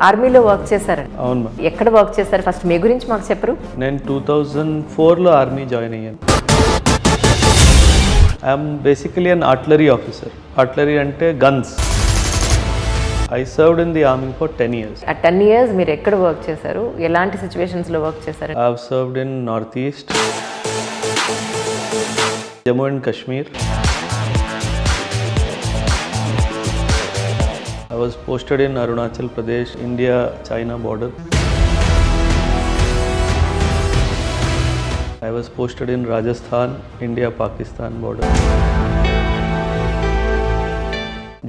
ఆర్మీలో వర్క్ చేశారు. అవును మ్యామ్. ఎక్కడ వర్క్ చేశారు? ఫస్ట్ మీ గురించి మాకు చెప్పరు. నేను 2004లో ఆర్మీ జాయిన్ అయ్యాను. I'm basically an artillery officer. Artillery అంటే guns. I served in the army for 10 years. ఆ 10 years మీరు ఎక్కడ వర్క్ చేశారు? ఎలాంటి సిచ్యువేషన్స్లో వర్క్ చేశారు? I have served in north east, Jammu and Kashmir. I was posted in Arunachal Pradesh, India-China border. I was posted in Rajasthan, India-Pakistan border.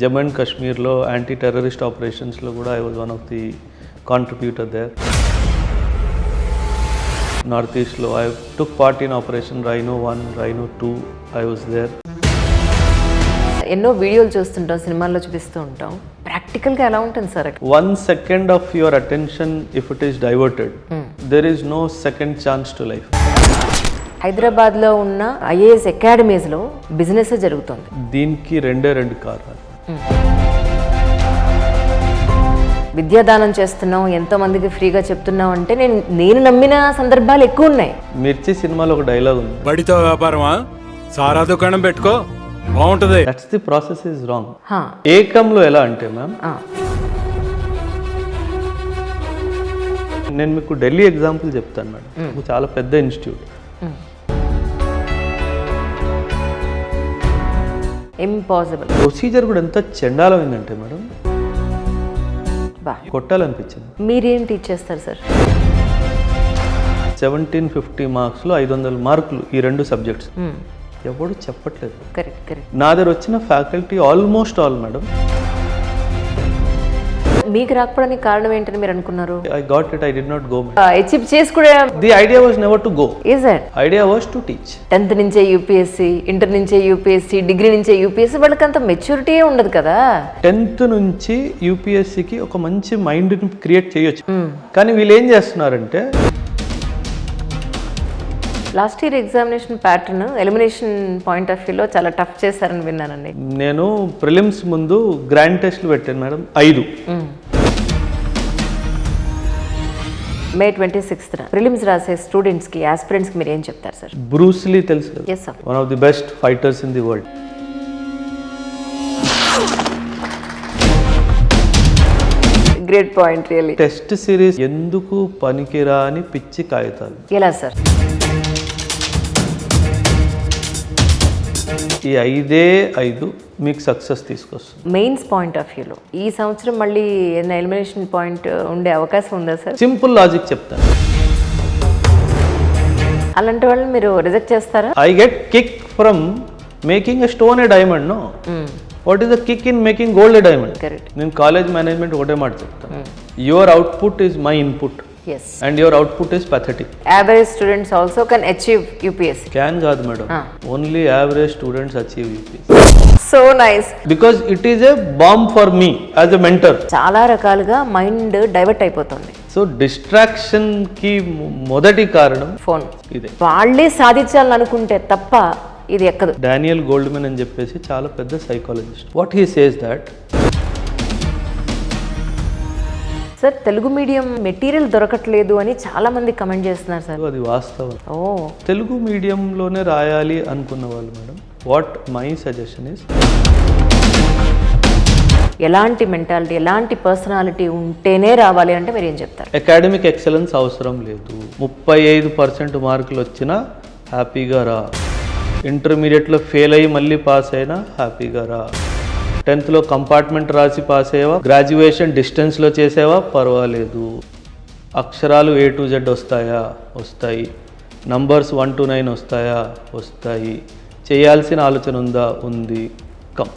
Jammu and Kashmir lo anti-terrorist operations lo kuda I was one of the contributor there. Northeast lo I took part in Operation Rhino 1, Rhino 2. I was there. ఎన్నో వీడియోలు చూస్తుంటాం, సినిమాల్లో చూపిస్తూ ఉంటాం. ప్రాక్టికల్గా ఎలా ఉంటుంది sir? 1 second of your attention, if it is diverted, there is no second chance to life. హైదరాబాద్లో ఉన్న ఐఏఎస్ అకాడమీస్లో బిజినెస్ జరుగుతుంది. దీనికి రెండు కారణాలు. విద్యాదానం చేస్తున్నాం, ఎంతో మందికి ఫ్రీగా చెప్తున్నాం అంటే నేను నమ్మిన సందర్భాలు ఎక్కువ ఉన్నాయి. మిర్చి సినిమాలో ఒక డైలాగ్ ఉంది, బడితో వ్యాపారమా, సారా దుకాణం పెట్టుకో బాగుంటది. That's the process is wrong. ఏకంలో ఎలా అంటే మ్యామ్, నేను మీకు ఢిల్లీ ఎగ్జాంపుల్ చెప్తాను మేడం. చాలా పెద్ద ఇన్స్టిట్యూట్. ఇంపాసిబుల్. ప్రొసీజర్ కూడా ఎంత చండాలమైందంటే మేడం, కొట్టాలనిపించింది. మీరేం టీచ్ చేస్తారు సార్? 1750 మార్క్స్లో 500 మార్కులు ఈ 2 సబ్జెక్ట్స్. ఎవడు చెప్పట్లేదు. కరెక్ట్. నా దగ్గర వచ్చిన ఫ్యాకల్టీ ఆల్మోస్ట్ ఆల్ మేడం. మీకు రాకపోవడానికి కారణం ఏంటని మీరు అనుకున్నారు? I got it, I did not go. Achieve చేసి కూడా The idea was never to go. Is it? Idea was to teach. 10th నుంచే యూపీఎస్సీ, ఇంటర్ నుంచే యూపీఎస్సీ, డిగ్రీ నుంచే యూపీఎస్సీ, వాళ్ళకి అంత మెచ్యూరిటీ ఉండదు కదా. 10th నుంచి యూపీఎస్సీకి ఒక మంచి మైండ్ క్రియేట్ చేయొచ్చు. కానీ వీళ్ళు ఏం చేస్తున్నారంటే, last year examination pattern elimination point of వ్యూలో చాలా టఫ్ చేశారని విన్నానండి. నేను ప్రిలిమ్స్ ముందు గ్రాండ్ టెస్ట్లు పెట్టాను మేడం, 5. May 26th ప్రిలిమ్స్ రాసే స్టూడెంట్స్కి, ఆస్పిరెంట్స్కి మీరు ఏం చెప్తారు సార్? బ్రూస్లీ తెలుసు కదా, Yes, sir. One of the best fighters in the world. Great point really. Test series ఎందుకు పనికిరాని పిచ్చి కాగితాలు. ఎలా సార్? ఈ 5 మీకు సక్సెస్ తీసుకొస్తుంది. మెయిన్స్ పాయింట్ ఆఫ్ వ్యూలో ఈ సంవత్సరం మళ్ళీ ఏదైనా ఎలిమినేషన్ పాయింట్ ఉండే అవకాశం ఉందా సార్? సింపుల్ లాజిక్ చెప్తాను. అలాంటి వాళ్ళని మీరు రిజెక్ట్ చేస్తారా? I get kick from making a stone a diamond. No, what is the kick in making gold a diamond? Correct. నేను కాలేజ్ మేనేజ్మెంట్ ఒకటే మాట చెప్తాను, your output is my input Yes. and your output is pathetic. Average students also can achieve UPSC. Can కాదు madam, only average students achieve UPSC. So nice. Because it is a bomb for me as a mentor. చాలా రకాలుగా mind divert అయిపోతుంది. So distraction కి మొదటి కారణం phone. ఇదే. వాళ్ళే సాధించాలని అనుకుంటే తప్ప ఇది ఎక్కదు. డానియల్ గోల్డ్మెన్ అని చెప్పేసి చాలా పెద్ద psychologist. What he says that, sir Telugu medium material దొరకట్లేదు అని చాలా మంది కమెంట్ చేస్తున్నారు సార్. అది వాస్తవం. ఓ, తెలుగు మీడియంలోనే రాయాలి అనుకున్న వాళ్ళు madam, what my suggestion is, ఎలాంటి మెంటాలిటీ, ఎలాంటి పర్సనాలిటీ ఉంటేనే రావాలి అంటే మీరు ఏం చెప్తారు? అకాడమిక్ ఎక్సలెన్స్ అవసరం లేదు. 35% మార్కులు వచ్చినా హ్యాపీగా రా. ఇంటర్మీడియట్లో ఫెయిల్ అయ్యి మళ్ళీ పాస్ అయినా హ్యాపీగా రా. 10th కంపార్ట్మెంట్ రాసి పాస్ అయ్యేవా, గ్రాడ్యుయేషన్ డిస్టెన్స్లో చేసేవా, పర్వాలేదు. అక్షరాలు A to Z వస్తాయా? వస్తాయి. నంబర్స్ 1 to 9 వస్తాయా? వస్తాయి. చేయాల్సిన ఆలోచన ఉందా? ఉంది. కమ్.